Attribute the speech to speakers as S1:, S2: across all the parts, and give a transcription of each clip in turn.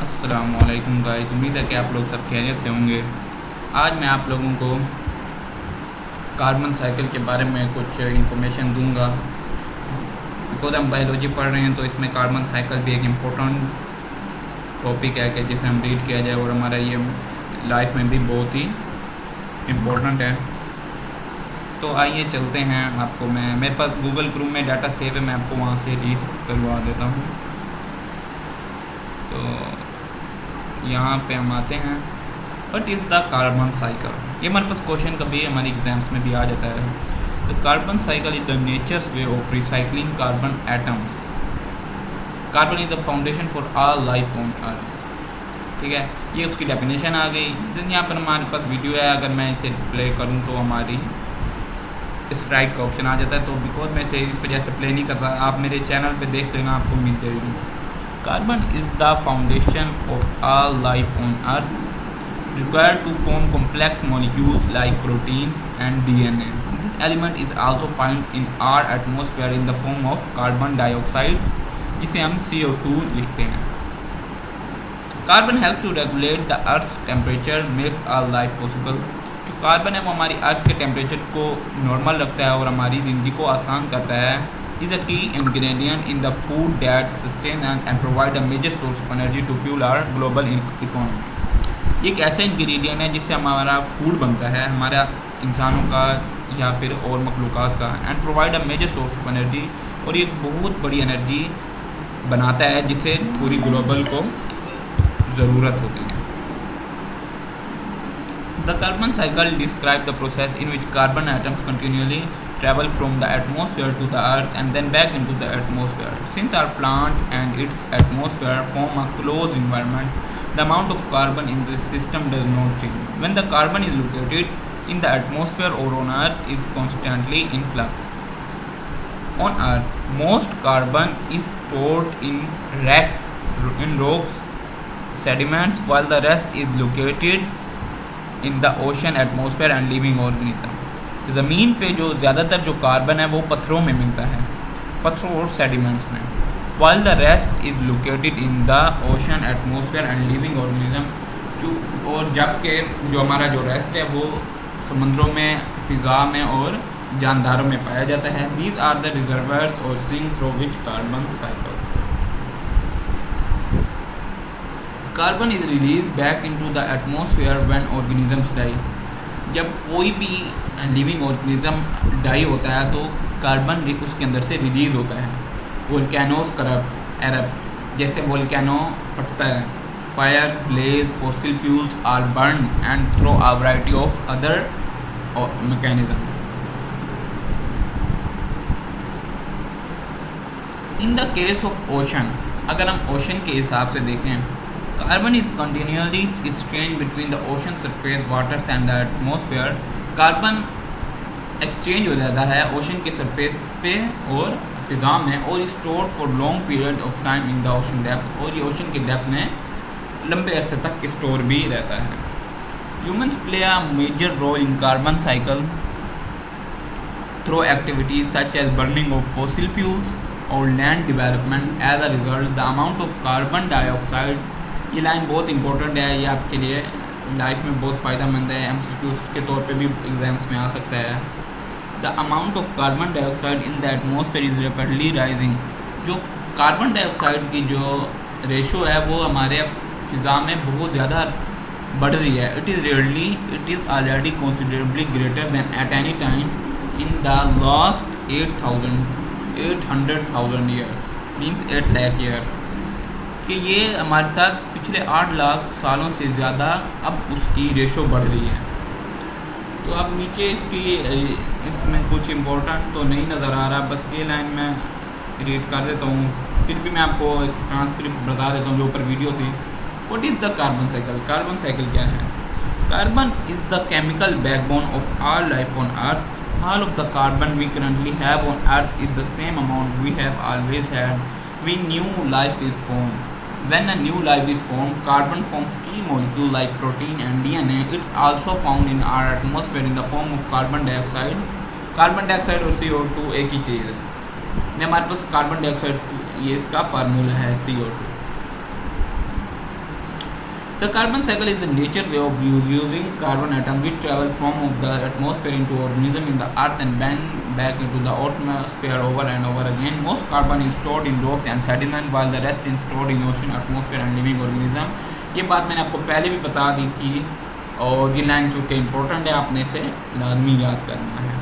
S1: अस्सलामुअलैकुम गाइस, उम्मीद है कि आप लोग सब खैरियत से होंगे। आज मैं आप लोगों को कार्बन साइकिल के बारे में कुछ इन्फॉर्मेशन दूंगा। बिकॉज हम बायोलॉजी पढ़ रहे हैं तो इसमें कार्बन साइकिल भी एक इम्पोर्टेंट टॉपिक है कि जिसे हम रीड किया जाए और हमारा ये लाइफ में भी बहुत ही इम्पोर्टेंट है। तो आइए चलते हैं। आपको मेरे पास गूगल क्रोम में डाटा सेव है, मैं आपको वहाँ से रीड करवा देता हूँ। तो यहाँ पे हम आते हैं। What is the carbon cycle? ये हमारे पास क्वेश्चन कभी हमारे एग्जाम्स में भी आ जाता है। The carbon cycle is the natures way of recycling carbon atoms. Carbon is the foundation for all life on अर्थ। ठीक है, ये उसकी डेफिनेशन आ गई। यहाँ पर हमारे पास वीडियो है, अगर मैं इसे प्ले करूँ तो हमारी स्ट्राइक का ऑप्शन आ जाता है। तो बिकॉज मैं इसे इस वजह से प्ले नहीं कर रहा, आप मेरे चैनल पे देख लेना, आपको मिल जाएगी। Carbon is the foundation of all life on earth, required to form complex molecules like proteins and DNA. This element is also found in our atmosphere in the form of carbon dioxide, जिसे हम CO2 लिखते हैं। Carbon helps to regulate the Earth's temperature, makes our life possible. जो carbon है वो हमारी अर्थ के temperature को नॉर्मल रखता है और हमारी ज़िंदगी को आसान करता है। इज़ अ की ingredient in the food that sustains and provide a major source of energy to fuel our global economy. ये एक ऐसा इंग्रेडिएंट है जिससे हमारा फूड बनता है, हमारा इंसानों का या फिर और मखलूक़ात का, and provide a major source of energy, और ये बहुत बड़ी एनर्जी बनाता है जिससे पूरी ग्लोबल को ज़रूरत होती है। The carbon cycle describe the process in which carbon atoms continually travel from the atmosphere to the earth and then back into the atmosphere. Since our plant and its atmosphere form a closed environment, the amount of carbon in the system does not change. When the carbon is located in the atmosphere or on earth is constantly in flux. On earth, most carbon is stored in rocks, sediments, while the rest is located in the ocean, atmosphere and living organisms. ज़मीन पे जो ज़्यादातर जो carbon है वो पत्थरों में मिलता है, पत्थरों और सेडिमेंट्स में, while the rest is located in the ocean, atmosphere and living organism। और जबकि जो हमारा जो रेस्ट है वो समुद्रों में, फिज़ा में और जानदारों में पाया जाता है। These are the reservoirs or sinks through which carbon cycles. Carbon is released back into the atmosphere when organisms die. जब कोई भी लिविंग ऑर्गेनिज्म डाई होता है तो कार्बन उसके अंदर से रिलीज होता है। वोल्केनोस एरप्ट, जैसे वोल्केनो फटता है। Fires blaze, fossil fuels are burn and throw a variety of other mechanism. In the case of ocean, अगर हम ओशन के हिसाब से देखें, carbon is continuously exchange between the ocean surface waters and the atmosphere. Carbon exchange हो जाता है ocean के सरफेस पे और फिजा में, और store for long period of time in the ocean depth, और ये ओशन के डेप्थ में लंबे अरसे तक स्टोर भी रहता है। Humans play a major role in carbon cycle through activities such as burning of fossil fuels और land development. As a result the amount of carbon dioxide, ये लाइन बहुत इंपॉर्टेंट है, ये आपके लिए लाइफ में बहुत फ़ायदेमंद है, एमसीक्यूज के तौर पे भी एग्जाम्स में आ सकता है। The amount of carbon dioxide in the atmosphere is rapidly rising. जो कार्बन डाइऑक्साइड की जो रेशो है वो हमारे फिज़ा में बहुत ज़्यादा बढ़ रही है। It is already considerably greater than at any time in the last 800,000 years, means 8 lakh years, कि ये हमारे साथ पिछले 8 लाख सालों से ज़्यादा अब उसकी रेशो बढ़ रही है। तो अब नीचे इसमें कुछ इम्पोर्टेंट तो नहीं नज़र आ रहा, बस ये लाइन मैं रीड कर देता हूँ, फिर भी मैं आपको एक ट्रांसक्रिप्ट बता देता हूँ जो ऊपर वीडियो थी। What is the carbon cycle? Carbon cycle क्या है? Carbon is the chemical backbone of our life on earth. All of the carbon we currently have on earth is the same amount we have always had when new life is formed. When a new life is formed, carbon forms key molecule like protein and DNA. It's also found in our atmosphere in the form of carbon dioxide. Carbon dioxide और CO2 एक ही चीज़ है। हमारे पास carbon dioxide, ये इसका formula है CO2। The carbon cycle is the nature's way of using carbon atoms which travel from the atmosphere into organism in the earth and then back into the atmosphere over and over again. Most carbon is stored in rocks and sediment while the rest is stored in ocean, atmosphere and living organism. ये बात मैंने आपको पहले भी बता दी थी और ये लाइन चूँकि इम्पोर्टेंट है, आपने इसे लाजमी याद करना है.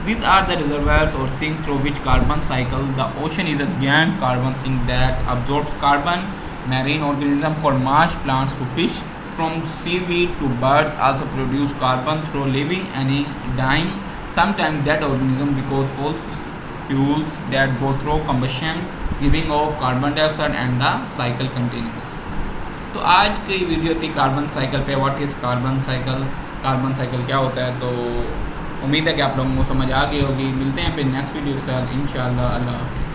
S1: These are the reservoirs or sinks through which carbon cycle. The ocean is a giant carbon sink that absorbs carbon. Marine organisms from marsh plants to fish, from seaweed to birds also produce carbon through living and dying, sometimes dead organisms because fossil fuels that go through combustion, giving off carbon dioxide and the cycle continues. तो आज की video थी carbon cycle पे. What is carbon cycle, carbon cycle क्या होता है. तो उम्मीद है कि आप लोगों को समझ आ गई होगी. मिलते हैं फिर नेक्स्ट वीडियो के साथ इंशाअल्लाह. अल्लाह हाफ़िज़.